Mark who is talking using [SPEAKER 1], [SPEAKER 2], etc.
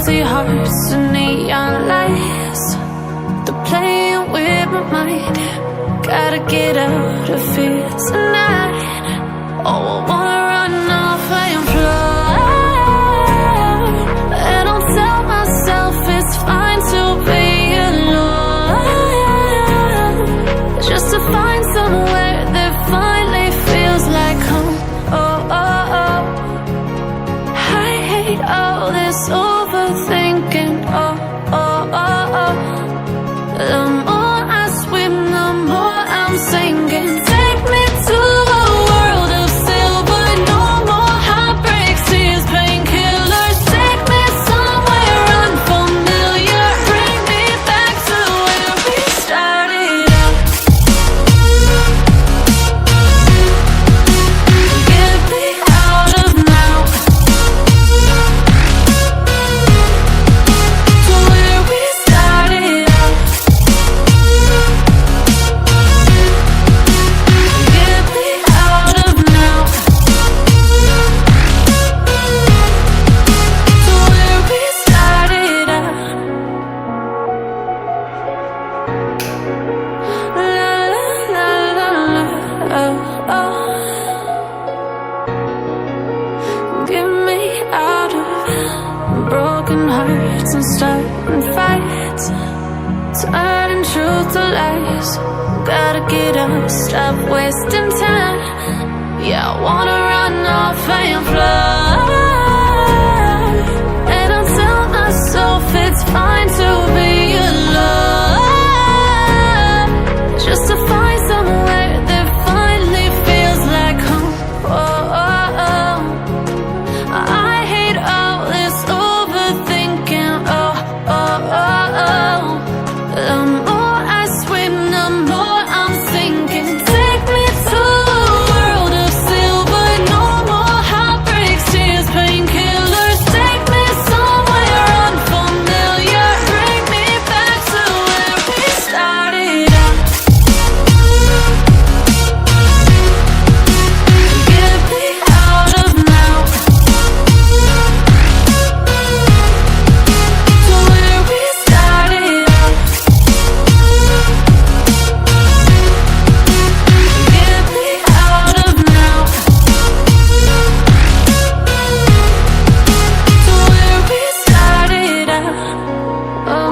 [SPEAKER 1] empty hearts and neon lights. They're playing with my mind. Gotta get out of here tonight. Oh, I wanna run off and fly. And I'll tell myself it's fine to be alone, just to find somewhere that finally feels like home. Oh, oh, oh. I hate all this overthinking. Oh, oh, oh, oh. The more I swim, the more I'm sinking. Take me to a world of silver. No more heartbreaks, tears, painkillers. Take me somewhere unfamiliar. Bring me back to where we started out. Get me out of now, to where we started out. Get me out of now, to where we started out. La la la la la, oh, oh. Get me out of broken hearts and starting fights, turning truth to lies. Gotta get up, stop wasting time. Yeah, I wanna run off and fly. And I'll tell myself it's fine to be alone, just to find somewhere that finally feels like home. Oh, oh, oh. I hate all this overthinking. Oh, oh, oh, oh. The more I swim, the more I'm sinking. Take me to a world of silver. No more heartbreaks, tears, painkillers. Take me somewhere unfamiliar. Bring me back to where we started out. Get me out of now, to where we started out. Get me out of now, to where we started out. Oh,